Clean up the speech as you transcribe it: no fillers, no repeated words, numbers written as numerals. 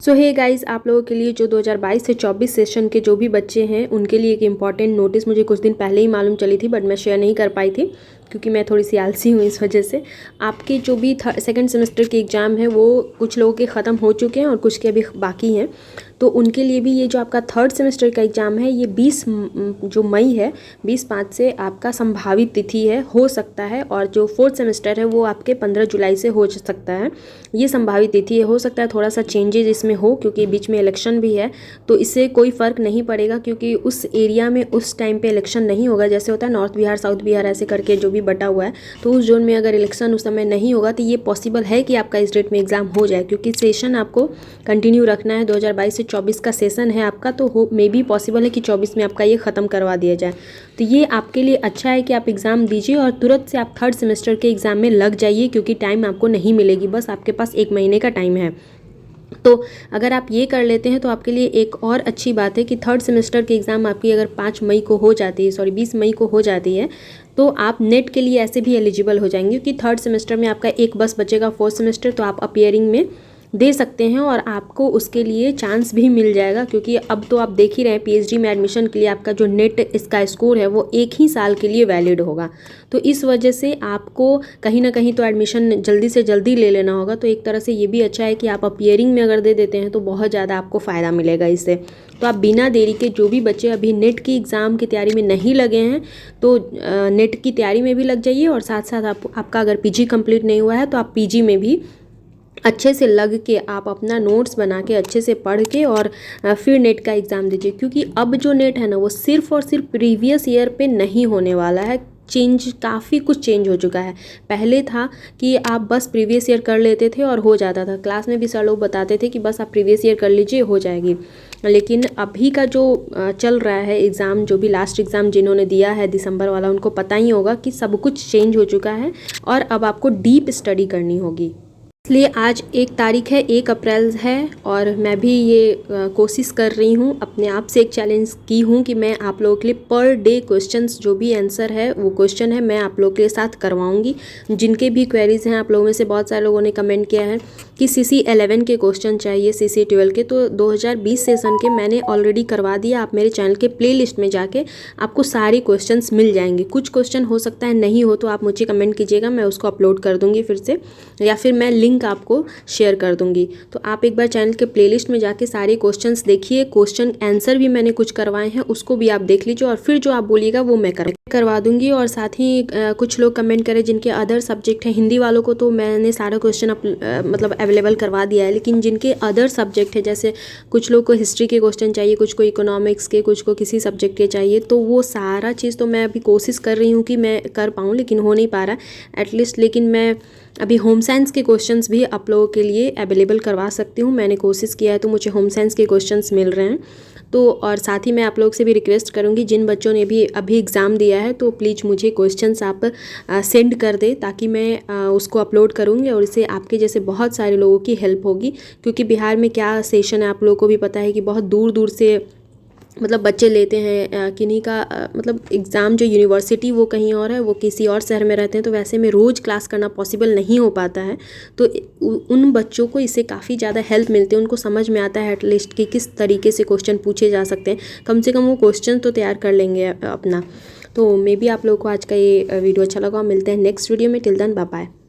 सो hey guys, आप लोगों के लिए जो 2022 से 24 सेशन के जो भी बच्चे हैं उनके लिए एक इम्पॉर्टेंट नोटिस मुझे कुछ दिन पहले ही मालूम चली थी, बट मैं शेयर नहीं कर पाई थी क्योंकि मैं थोड़ी सी आलसी हूँ। इस वजह से आपके जो भी सेकंड सेमेस्टर के एग्ज़ाम है वो कुछ लोगों के ख़त्म हो चुके हैं और कुछ के अभी बाकी हैं। तो उनके लिए भी ये जो आपका थर्ड सेमेस्टर का एग्ज़ाम है ये 20 जो मई है 20/5 से आपका संभावित तिथि है, हो सकता है। और जो फोर्थ सेमेस्टर है वो आपके 15 जुलाई से हो सकता है। ये संभावित तिथि है, हो सकता है थोड़ा सा चेंजेज इसमें हो क्योंकि बीच में इलेक्शन भी है। तो इससे कोई फ़र्क नहीं पड़ेगा क्योंकि उस एरिया में उस टाइम पे इलेक्शन नहीं होगा। जैसे होता है नॉर्थ बिहार साउथ बिहार ऐसे करके जो भी बटा हुआ है, तो उस जोन में अगर इलेक्शन उस समय नहीं होगा तो ये पॉसिबल है कि आपका इस डेट में एग्ज़ाम हो जाए क्योंकि सेशन आपको कंटिन्यू रखना है। 2022 से 24 का सेशन है आपका, तो हो मे बी पॉसिबल है कि 24 में आपका ये ख़त्म करवा दिया जाए। तो ये आपके लिए अच्छा है कि आप एग्ज़ाम दीजिए और तुरंत से आप थर्ड सेमेस्टर के एग्ज़ाम में लग जाइए क्योंकि टाइम आपको नहीं मिलेगी, बस आपके पास 1 महीने का टाइम है। तो अगर आप ये कर लेते हैं तो आपके लिए एक और अच्छी बात है कि थर्ड सेमेस्टर की एग्ज़ाम आपकी अगर 5 मई को हो जाती है, 20 मई को हो जाती है, तो आप नेट के लिए ऐसे भी एलिजिबल हो जाएंगे क्योंकि थर्ड सेमेस्टर में आपका एक बस बचेगा फोर्थ सेमेस्टर, तो आप अपीयरिंग में दे सकते हैं और आपको उसके लिए चांस भी मिल जाएगा क्योंकि अब तो आप देख ही रहे हैं पीएचडी में एडमिशन के लिए आपका जो नेट इसका स्कोर है वो एक ही साल के लिए वैलिड होगा। तो इस वजह से आपको कहीं ना कहीं तो एडमिशन जल्दी से जल्दी ले लेना होगा। तो एक तरह से ये भी अच्छा है कि आप अपीयरिंग में अगर दे देते हैं तो बहुत ज़्यादा आपको फ़ायदा मिलेगा इससे। तो आप बिना देरी के जो भी बच्चे अभी नेट की एग्ज़ाम की तैयारी में नहीं लगे हैं तो नेट की तैयारी में भी लग जाइए और साथ साथ आपका अगर पीजी कंप्लीट नहीं हुआ है तो आप पीजी में भी अच्छे से लग के आप अपना नोट्स बना के अच्छे से पढ़ के और फिर नेट का एग्ज़ाम दीजिए क्योंकि अब जो नेट है ना वो सिर्फ और सिर्फ प्रीवियस ईयर पे नहीं होने वाला है। काफ़ी कुछ चेंज हो चुका है। पहले था कि आप बस प्रीवियस ईयर कर लेते थे और हो जाता था, क्लास में भी सर लोग बताते थे कि बस आप प्रीवियस ईयर कर लीजिए हो जाएगी। लेकिन अभी का जो चल रहा है एग्ज़ाम, जो भी लास्ट एग्ज़ाम जिन्होंने दिया है दिसंबर वाला, उनको पता ही होगा कि सब कुछ चेंज हो चुका है और अब आपको डीप स्टडी करनी होगी। इसलिए आज 1 तारीख है, 1 अप्रैल है और मैं भी ये कोशिश कर रही हूँ, अपने आप से एक चैलेंज की हूँ कि मैं आप लोगों के लिए पर डे क्वेश्चंस जो भी आंसर है वो क्वेश्चन है मैं आप लोगों के साथ करवाऊँगी। जिनके भी क्वेरीज़ हैं, आप लोगों में से बहुत सारे लोगों ने कमेंट किया है कि CC 11 के क्वेश्चन चाहिए, CC 12 के, तो 2020 सेशन के मैंने ऑलरेडी करवा दिया। आप मेरे चैनल के प्ले लिस्ट में जाके आपको सारे क्वेश्चंस मिल जाएंगे। कुछ क्वेश्चन हो सकता है नहीं हो तो आप मुझे कमेंट कीजिएगा, मैं उसको अपलोड कर दूँगी फिर से, या फिर मैं लिंक आपको शेयर कर दूंगी। तो आप एक बार चैनल के प्लेलिस्ट में जाके सारे क्वेश्चंस देखिए, क्वेश्चन आंसर भी मैंने कुछ करवाए हैं उसको भी आप देख लीजिए और फिर जो आप बोलिएगा वो मैं करवा दूंगी। और साथ ही कुछ लोग कमेंट करें जिनके अदर सब्जेक्ट हैं, हिंदी वालों को तो मैंने सारा क्वेश्चन मतलब अवेलेबल करवा दिया है, लेकिन जिनके अदर सब्जेक्ट है, जैसे कुछ लोग को हिस्ट्री के क्वेश्चन चाहिए, कुछ को इकोनॉमिक्स के, कुछ को किसी सब्जेक्ट के चाहिए, तो वो सारा चीज़ तो मैं अभी कोशिश कर रही हूँ कि मैं कर पाऊँ, लेकिन हो नहीं पा रहा एटलीस्ट। लेकिन मैं अभी होम साइंस के क्वेश्चंस भी आप लोगों के लिए अवेलेबल करवा सकती हूँ। मैंने कोशिश किया है तो मुझे होम साइंस के क्वेश्चंस मिल रहे हैं। तो और साथ ही मैं आप लोग से भी रिक्वेस्ट करूँगी, जिन बच्चों ने भी अभी एग्ज़ाम दिया है तो प्लीज़ मुझे क्वेश्चंस आप सेंड कर दें ताकि मैं उसको अपलोड करूँगी और इससे आपके जैसे बहुत सारे लोगों की हेल्प होगी। क्योंकि बिहार में क्या सेशन है आप लोगों को भी पता है कि बहुत दूर दूर से मतलब बच्चे लेते हैं, किन्हीं का मतलब एग्ज़ाम जो यूनिवर्सिटी वो कहीं और है, वो किसी और शहर में रहते हैं, तो वैसे में रोज़ क्लास करना पॉसिबल नहीं हो पाता है। तो उन बच्चों को इससे काफ़ी ज़्यादा हेल्प मिलती है, उनको समझ में आता है एटलीस्ट कि किस तरीके से क्वेश्चन पूछे जा सकते हैं। कम से कम वो क्वेश्चन तो तैयार कर लेंगे अपना। तो मे बी आप लोगों को आज का ये वीडियो अच्छा लगा। मिलते हैं नेक्स्ट वीडियो में। Till then bye bye.